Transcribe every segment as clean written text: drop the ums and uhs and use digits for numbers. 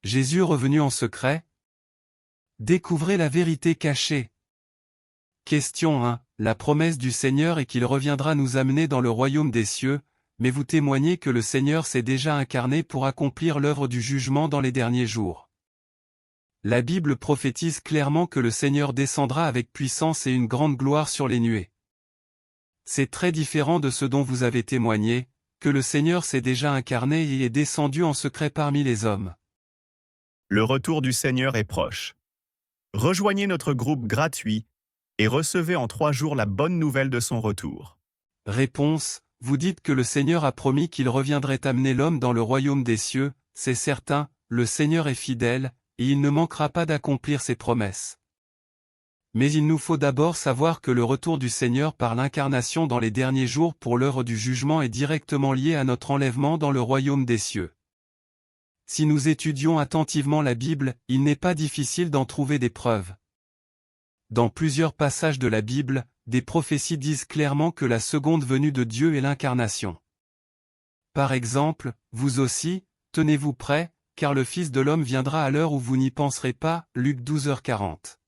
Jésus revenu en secret? Découvrez la vérité cachée. Question 1. La promesse du Seigneur est qu'il reviendra nous amener dans le royaume des cieux, mais vous témoignez que le Seigneur s'est déjà incarné pour accomplir l'œuvre du jugement dans les derniers jours. La Bible prophétise clairement que le Seigneur descendra avec puissance et une grande gloire sur les nuées. C'est très différent de ce dont vous avez témoigné, que le Seigneur s'est déjà incarné et est descendu en secret parmi les hommes. Le retour du Seigneur est proche. Rejoignez notre groupe gratuit et recevez en 3 jours la bonne nouvelle de son retour. Réponse: vous dites que le Seigneur a promis qu'il reviendrait amener l'homme dans le royaume des cieux, c'est certain, le Seigneur est fidèle, et il ne manquera pas d'accomplir ses promesses. Mais il nous faut d'abord savoir que le retour du Seigneur par l'incarnation dans les derniers jours pour l'œuvre du jugement est directement lié à notre enlèvement dans le royaume des cieux. Si nous étudions attentivement la Bible, il n'est pas difficile d'en trouver des preuves. Dans plusieurs passages de la Bible, des prophéties disent clairement que la seconde venue de Dieu est l'incarnation. Par exemple, vous aussi, tenez-vous prêts, car le Fils de l'homme viendra à l'heure où vous n'y penserez pas, Luc 12h40.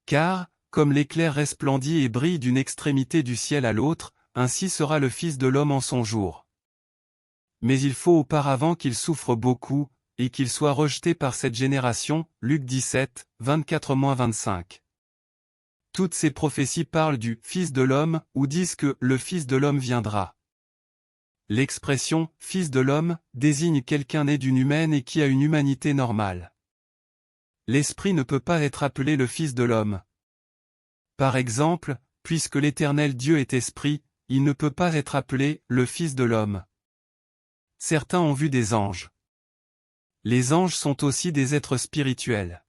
Car, comme l'éclair resplendit et brille d'une extrémité du ciel à l'autre, ainsi sera le Fils de l'homme en son jour. Mais il faut auparavant qu'il souffre beaucoup, et qu'il soit rejeté par cette génération, Luc 17, 24-25. Toutes ces prophéties parlent du « Fils de l'homme » ou disent que « le Fils de l'homme viendra ». L'expression « Fils de l'homme » désigne quelqu'un né d'une humaine et qui a une humanité normale. L'Esprit ne peut pas être appelé le Fils de l'homme. Par exemple, puisque l'Éternel Dieu est Esprit, il ne peut pas être appelé le Fils de l'homme. Certains ont vu des anges. Les anges sont aussi des êtres spirituels.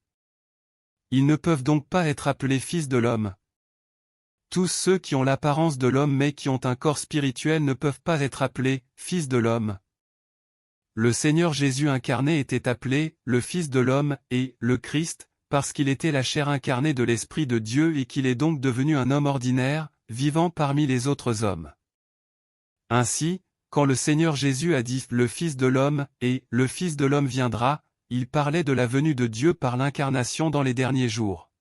Ils ne peuvent donc pas être appelés fils de l'homme. Tous ceux qui ont l'apparence de l'homme mais qui ont un corps spirituel ne peuvent pas être appelés fils de l'homme. Le Seigneur Jésus incarné était appelé le Fils de l'homme et le Christ, parce qu'il était la chair incarnée de l'Esprit de Dieu et qu'il est donc devenu un homme ordinaire, vivant parmi les autres hommes. Ainsi, quand le Seigneur Jésus a dit « le Fils de l'homme » et « le Fils de l'homme viendra », il parlait de la venue de Dieu par l'incarnation dans les derniers jours.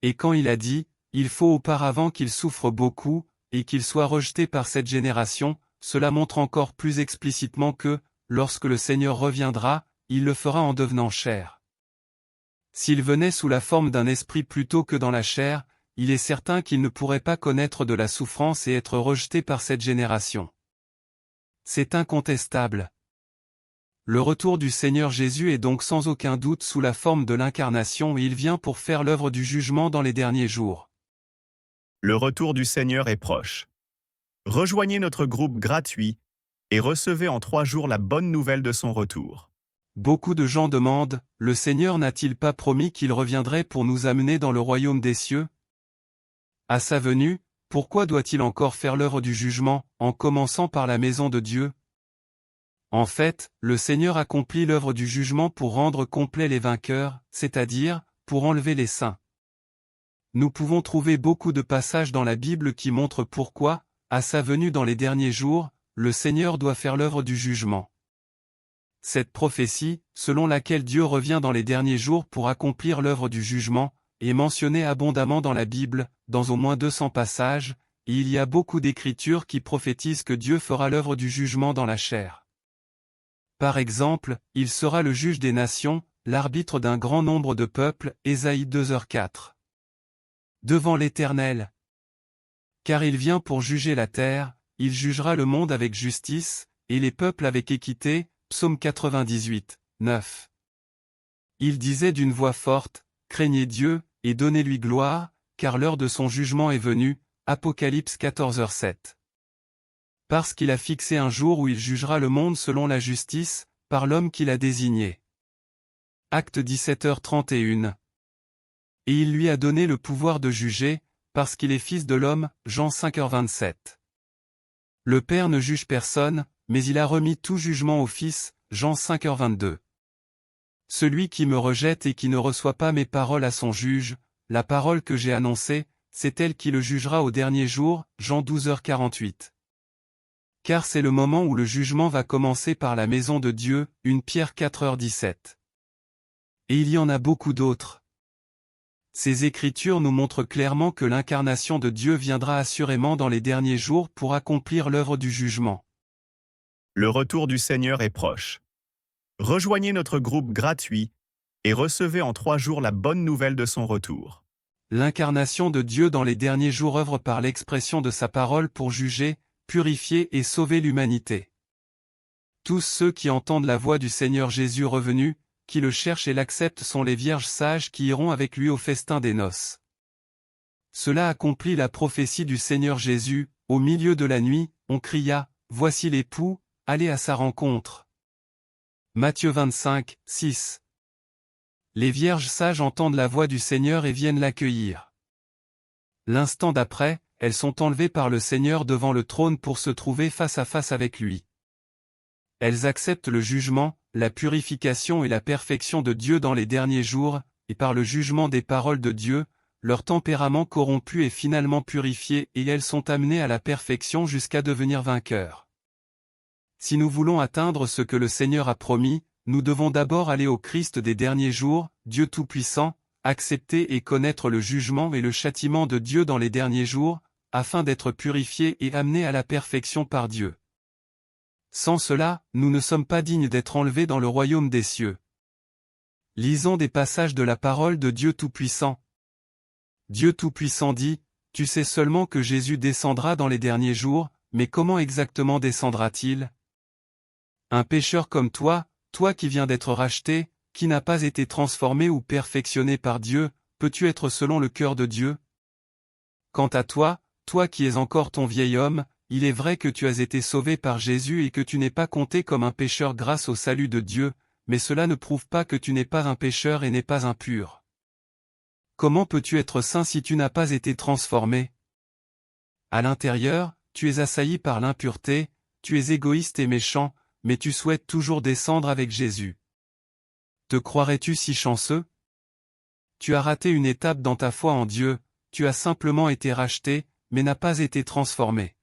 Et quand il a dit « il faut auparavant qu'il souffre beaucoup, et qu'il soit rejeté par cette génération », cela montre encore plus explicitement que, lorsque le Seigneur reviendra, il le fera en devenant chair. S'il venait sous la forme d'un esprit plutôt que dans la chair, il est certain qu'il ne pourrait pas connaître de la souffrance et être rejeté par cette génération. C'est incontestable. Le retour du Seigneur Jésus est donc sans aucun doute sous la forme de l'incarnation et il vient pour faire l'œuvre du jugement dans les derniers jours. Le retour du Seigneur est proche. Rejoignez notre groupe gratuit et recevez en 3 jours la bonne nouvelle de son retour. Beaucoup de gens demandent, le Seigneur n'a-t-il pas promis qu'il reviendrait pour nous amener dans le royaume des cieux? À sa venue, pourquoi doit-il encore faire l'œuvre du jugement, en commençant par la maison de Dieu? En fait, le Seigneur accomplit l'œuvre du jugement pour rendre complets les vainqueurs, c'est-à-dire, pour enlever les saints. Nous pouvons trouver beaucoup de passages dans la Bible qui montrent pourquoi, à sa venue dans les derniers jours, le Seigneur doit faire l'œuvre du jugement. Cette prophétie, selon laquelle Dieu revient dans les derniers jours pour accomplir l'œuvre du jugement, est mentionnée abondamment dans la Bible, dans au moins 200 passages, et il y a beaucoup d'écritures qui prophétisent que Dieu fera l'œuvre du jugement dans la chair. Par exemple, il sera le juge des nations, l'arbitre d'un grand nombre de peuples, Ésaïe 2h4. Devant l'Éternel. Car il vient pour juger la terre, il jugera le monde avec justice, et les peuples avec équité, Psaume 98, 9. Il disait d'une voix forte, « Craignez Dieu, et donnez-lui gloire, car l'heure de son jugement est venue, Apocalypse 14h7. Parce qu'il a fixé un jour où il jugera le monde selon la justice, par l'homme qu'il a désigné. Acte 17h31. Et il lui a donné le pouvoir de juger, parce qu'il est fils de l'homme, Jean 5h27. Le Père ne juge personne, mais il a remis tout jugement au Fils, Jean 5h22. Celui qui me rejette et qui ne reçoit pas mes paroles à son juge, la parole que j'ai annoncée, c'est elle qui le jugera au dernier jour, Jean 12h48. Car c'est le moment où le jugement va commencer par la maison de Dieu, 1 Pierre 4h17. Et il y en a beaucoup d'autres. Ces Écritures nous montrent clairement que l'incarnation de Dieu viendra assurément dans les derniers jours pour accomplir l'œuvre du jugement. Le retour du Seigneur est proche. Rejoignez notre groupe gratuit et recevez en 3 jours la bonne nouvelle de son retour. L'incarnation de Dieu dans les derniers jours œuvre par l'expression de sa parole pour juger, purifier et sauver l'humanité. Tous ceux qui entendent la voix du Seigneur Jésus revenu, qui le cherchent et l'acceptent sont les vierges sages qui iront avec lui au festin des noces. Cela accomplit la prophétie du Seigneur Jésus, au milieu de la nuit, on cria, « Voici l'époux, allez à sa rencontre. » Matthieu 25, 6. Les vierges sages entendent la voix du Seigneur et viennent l'accueillir. L'instant d'après, elles sont enlevées par le Seigneur devant le trône pour se trouver face à face avec lui. Elles acceptent le jugement, la purification et la perfection de Dieu dans les derniers jours, et par le jugement des paroles de Dieu, leur tempérament corrompu est finalement purifié et elles sont amenées à la perfection jusqu'à devenir vainqueurs. Si nous voulons atteindre ce que le Seigneur a promis, nous devons d'abord aller au Christ des derniers jours, Dieu Tout-Puissant, accepter et connaître le jugement et le châtiment de Dieu dans les derniers jours, afin d'être purifiés et amenés à la perfection par Dieu. Sans cela, nous ne sommes pas dignes d'être enlevés dans le royaume des cieux. Lisons des passages de la parole de Dieu Tout-Puissant. Dieu Tout-Puissant dit, « Tu sais seulement que Jésus descendra dans les derniers jours, mais comment exactement descendra-t-il ? Un pécheur comme toi, toi qui viens d'être racheté, qui n'a pas été transformé ou perfectionné par Dieu, peux-tu être selon le cœur de Dieu ? Quant à toi, toi qui es encore ton vieil homme, il est vrai que tu as été sauvé par Jésus et que tu n'es pas compté comme un pécheur grâce au salut de Dieu, mais cela ne prouve pas que tu n'es pas un pécheur et n'es pas impur. Comment peux-tu être saint si tu n'as pas été transformé ? À l'intérieur, tu es assailli par l'impureté, tu es égoïste et méchant, mais tu souhaites toujours descendre avec Jésus. Te croirais-tu si chanceux ? Tu as raté une étape dans ta foi en Dieu, tu as simplement été racheté, mais n'as pas été transformé.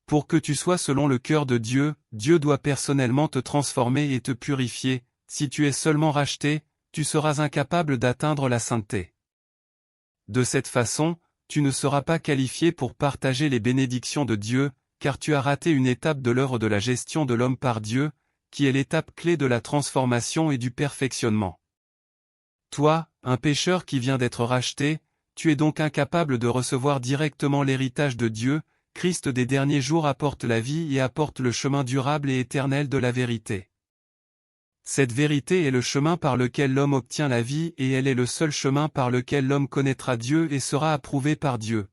Pour que tu sois selon le cœur de Dieu, Dieu doit personnellement te transformer et te purifier. Si tu es seulement racheté, tu seras incapable d'atteindre la sainteté. De cette façon, tu ne seras pas qualifié pour partager les bénédictions de Dieu, car tu as raté une étape de l'œuvre de la gestion de l'homme par Dieu, qui est l'étape clé de la transformation et du perfectionnement. Toi, un pécheur qui vient d'être racheté, tu es donc incapable de recevoir directement l'héritage de Dieu. Christ des derniers jours apporte la vie et apporte le chemin durable et éternel de la vérité. Cette vérité est le chemin par lequel l'homme obtient la vie et elle est le seul chemin par lequel l'homme connaîtra Dieu et sera approuvé par Dieu.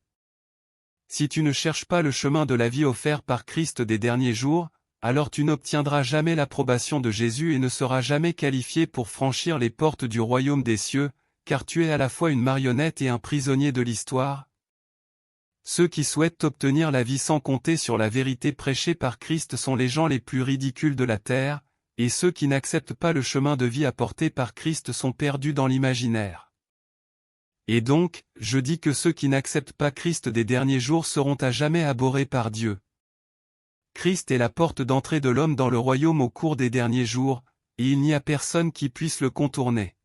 Si tu ne cherches pas le chemin de la vie offert par Christ des derniers jours, alors tu n'obtiendras jamais l'approbation de Jésus et ne seras jamais qualifié pour franchir les portes du royaume des cieux, car tu es à la fois une marionnette et un prisonnier de l'histoire. Ceux qui souhaitent obtenir la vie sans compter sur la vérité prêchée par Christ sont les gens les plus ridicules de la terre, et ceux qui n'acceptent pas le chemin de vie apporté par Christ sont perdus dans l'imaginaire. Et donc, je dis que ceux qui n'acceptent pas Christ des derniers jours seront à jamais abhorrés par Dieu. Christ est la porte d'entrée de l'homme dans le royaume au cours des derniers jours, et il n'y a personne qui puisse le contourner.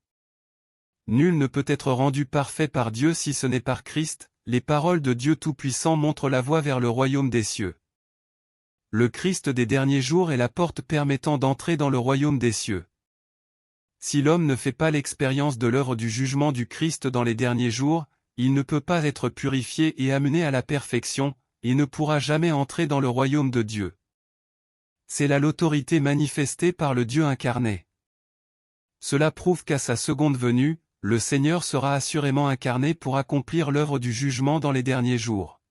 Nul ne peut être rendu parfait par Dieu si ce n'est par Christ. Les paroles de Dieu Tout-Puissant montrent la voie vers le royaume des cieux. Le Christ des derniers jours est la porte permettant d'entrer dans le royaume des cieux. Si l'homme ne fait pas l'expérience de l'œuvre du jugement du Christ dans les derniers jours, il ne peut pas être purifié et amené à la perfection, et ne pourra jamais entrer dans le royaume de Dieu. C'est là l'autorité manifestée par le Dieu incarné. Cela prouve qu'à sa seconde venue, le Seigneur sera assurément incarné pour accomplir l'œuvre du jugement dans les derniers jours.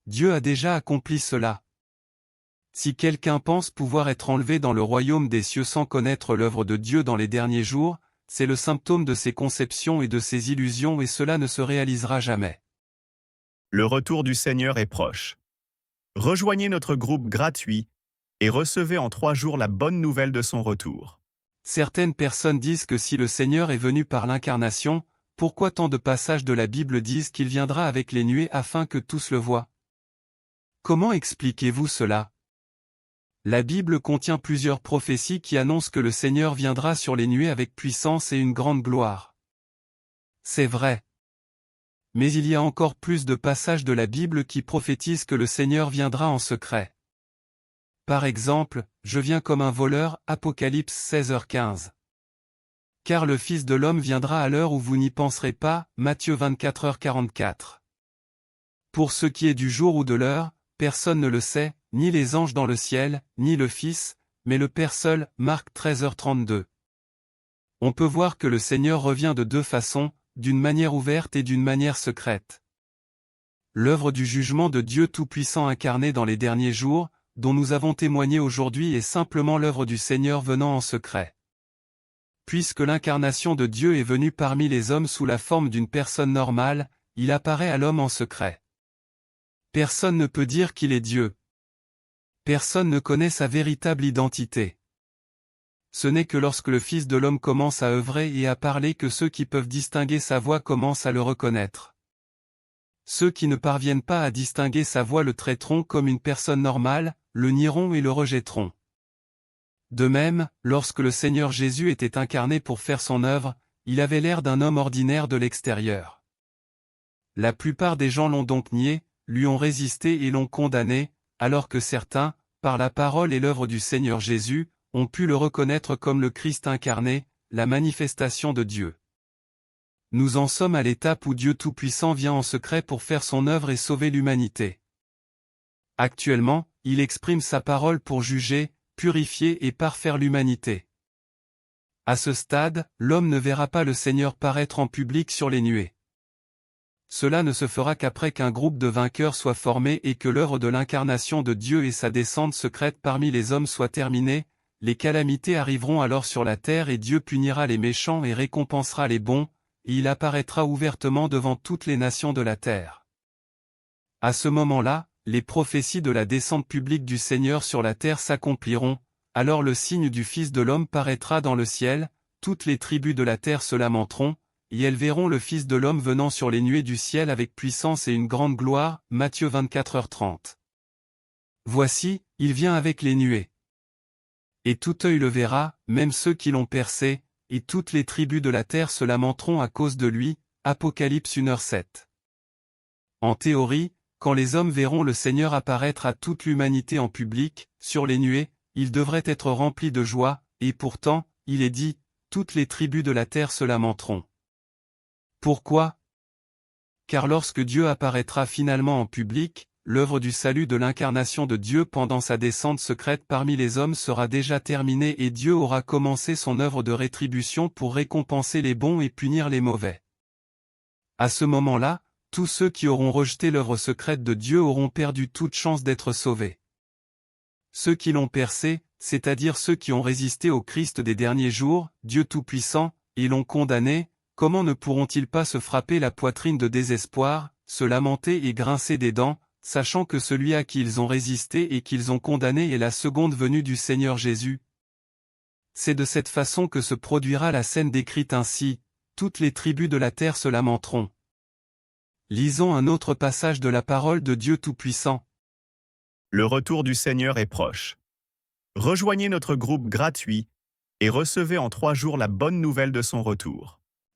Dieu a déjà accompli cela. Si quelqu'un pense pouvoir être enlevé dans le royaume des cieux sans connaître l'œuvre de Dieu dans les derniers jours, c'est le symptôme de ses conceptions et de ses illusions et cela ne se réalisera jamais. Le retour du Seigneur est proche. Rejoignez notre groupe gratuit et recevez en 3 jours la bonne nouvelle de son retour. Certaines personnes disent que si le Seigneur est venu par l'incarnation, pourquoi tant de passages de la Bible disent qu'il viendra avec les nuées afin que tous le voient ? Comment expliquez-vous cela? La Bible contient plusieurs prophéties qui annoncent que le Seigneur viendra sur les nuées avec puissance et une grande gloire. C'est vrai. Mais il y a encore plus de passages de la Bible qui prophétisent que le Seigneur viendra en secret. Par exemple, je viens comme un voleur, Apocalypse 16h15. Car le Fils de l'homme viendra à l'heure où vous n'y penserez pas, Matthieu 24h44. Pour ce qui est du jour ou de l'heure, personne ne le sait, ni les anges dans le ciel, ni le Fils, mais le Père seul, Marc 13h32. On peut voir que le Seigneur revient de deux façons, d'une manière ouverte et d'une manière secrète. L'œuvre du jugement de Dieu Tout-Puissant incarné dans les derniers jours, dont nous avons témoigné aujourd'hui est simplement l'œuvre du Seigneur venant en secret. Puisque l'incarnation de Dieu est venue parmi les hommes sous la forme d'une personne normale, il apparaît à l'homme en secret. Personne ne peut dire qu'il est Dieu. Personne ne connaît sa véritable identité. Ce n'est que lorsque le Fils de l'homme commence à œuvrer et à parler que ceux qui peuvent distinguer sa voix commencent à le reconnaître. Ceux qui ne parviennent pas à distinguer sa voix le traiteront comme une personne normale, le nieront et le rejetteront. De même, lorsque le Seigneur Jésus était incarné pour faire son œuvre, il avait l'air d'un homme ordinaire de l'extérieur. La plupart des gens l'ont donc nié, lui ont résisté et l'ont condamné, alors que certains, par la parole et l'œuvre du Seigneur Jésus, ont pu le reconnaître comme le Christ incarné, la manifestation de Dieu. Nous en sommes à l'étape où Dieu Tout-Puissant vient en secret pour faire son œuvre et sauver l'humanité. Actuellement, il exprime sa parole pour juger, purifier et parfaire l'humanité. À ce stade, l'homme ne verra pas le Seigneur paraître en public sur les nuées. Cela ne se fera qu'après qu'un groupe de vainqueurs soit formé et que l'œuvre de l'incarnation de Dieu et sa descente secrète parmi les hommes soit terminée. Les calamités arriveront alors sur la terre et Dieu punira les méchants et récompensera les bons, et il apparaîtra ouvertement devant toutes les nations de la terre. À ce moment-là, les prophéties de la descente publique du Seigneur sur la terre s'accompliront, alors le signe du Fils de l'homme paraîtra dans le ciel, toutes les tribus de la terre se lamenteront, et elles verront le Fils de l'homme venant sur les nuées du ciel avec puissance et une grande gloire, Matthieu 24h30. Voici, il vient avec les nuées. Et tout œil le verra, même ceux qui l'ont percé, et toutes les tribus de la terre se lamenteront à cause de lui, Apocalypse 1h7. En théorie, quand les hommes verront le Seigneur apparaître à toute l'humanité en public, sur les nuées, ils devraient être remplis de joie, et pourtant, il est dit, toutes les tribus de la terre se lamenteront. Pourquoi? Car lorsque Dieu apparaîtra finalement en public, l'œuvre du salut de l'incarnation de Dieu pendant sa descente secrète parmi les hommes sera déjà terminée et Dieu aura commencé son œuvre de rétribution pour récompenser les bons et punir les mauvais. À ce moment-là, tous ceux qui auront rejeté l'œuvre secrète de Dieu auront perdu toute chance d'être sauvés. Ceux qui l'ont percé, c'est-à-dire ceux qui ont résisté au Christ des derniers jours, Dieu Tout-Puissant, et l'ont condamné, comment ne pourront-ils pas se frapper la poitrine de désespoir, se lamenter et grincer des dents, sachant que celui à qui ils ont résisté et qu'ils ont condamné est la seconde venue du Seigneur Jésus? C'est de cette façon que se produira la scène décrite ainsi, toutes les tribus de la terre se lamenteront. Lisons un autre passage de la parole de Dieu Tout-Puissant. Le retour du Seigneur est proche. Rejoignez notre groupe gratuit et recevez en 3 jours la bonne nouvelle de son retour.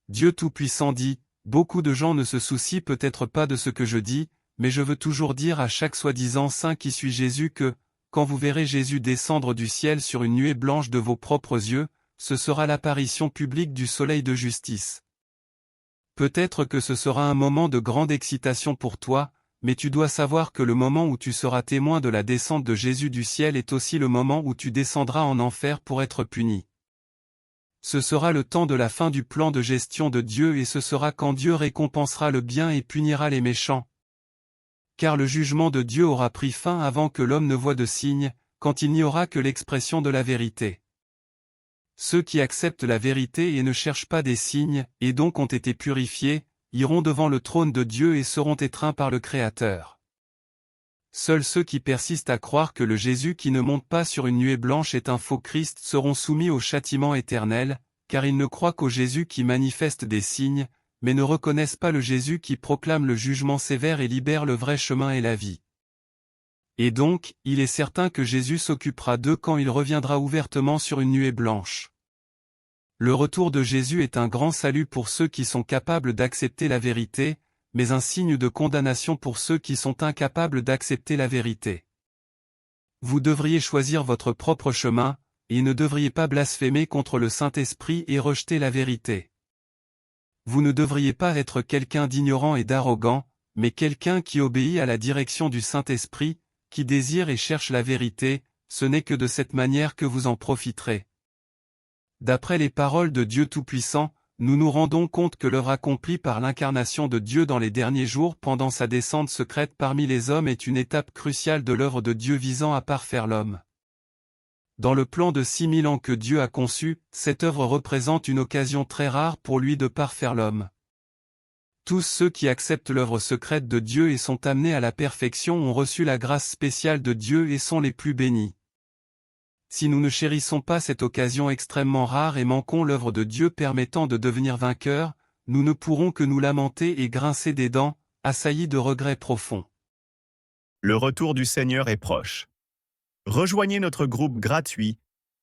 Dieu Tout-Puissant dit, beaucoup de gens ne se soucient peut-être pas de ce que je dis, mais je veux toujours dire à chaque soi-disant saint qui suit Jésus que, quand vous verrez Jésus descendre du ciel sur une nuée blanche de vos propres yeux, ce sera l'apparition publique du soleil de justice. Peut-être que ce sera un moment de grande excitation pour toi, mais tu dois savoir que le moment où tu seras témoin de la descente de Jésus du ciel est aussi le moment où tu descendras en enfer pour être puni. Ce sera le temps de la fin du plan de gestion de Dieu et ce sera quand Dieu récompensera le bien et punira les méchants. Car le jugement de Dieu aura pris fin avant que l'homme ne voie de signe, quand il n'y aura que l'expression de la vérité. Ceux qui acceptent la vérité et ne cherchent pas des signes, et donc ont été purifiés, iront devant le trône de Dieu et seront étreints par le Créateur. Seuls ceux qui persistent à croire que le Jésus qui ne monte pas sur une nuée blanche est un faux Christ seront soumis au châtiment éternel, car ils ne croient qu'au Jésus qui manifeste des signes, mais ne reconnaissent pas le Jésus qui proclame le jugement sévère et libère le vrai chemin et la vie. Et donc, il est certain que Jésus s'occupera d'eux quand il reviendra ouvertement sur une nuée blanche. Le retour de Jésus est un grand salut pour ceux qui sont capables d'accepter la vérité, mais un signe de condamnation pour ceux qui sont incapables d'accepter la vérité. Vous devriez choisir votre propre chemin, et ne devriez pas blasphémer contre le Saint-Esprit et rejeter la vérité. Vous ne devriez pas être quelqu'un d'ignorant et d'arrogant, mais quelqu'un qui obéit à la direction du Saint-Esprit, qui désire et cherche la vérité, ce n'est que de cette manière que vous en profiterez. D'après les paroles de Dieu Tout-Puissant, nous nous rendons compte que l'œuvre accomplie par l'incarnation de Dieu dans les derniers jours pendant sa descente secrète parmi les hommes est une étape cruciale de l'œuvre de Dieu visant à parfaire l'homme. Dans le plan de 6000 ans que Dieu a conçu, cette œuvre représente une occasion très rare pour lui de parfaire l'homme. Tous ceux qui acceptent l'œuvre secrète de Dieu et sont amenés à la perfection ont reçu la grâce spéciale de Dieu et sont les plus bénis. Si nous ne chérissons pas cette occasion extrêmement rare et manquons l'œuvre de Dieu permettant de devenir vainqueurs, nous ne pourrons que nous lamenter et grincer des dents, assaillis de regrets profonds. Le retour du Seigneur est proche. Rejoignez notre groupe gratuit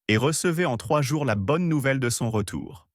et recevez en 3 jours la bonne nouvelle de son retour.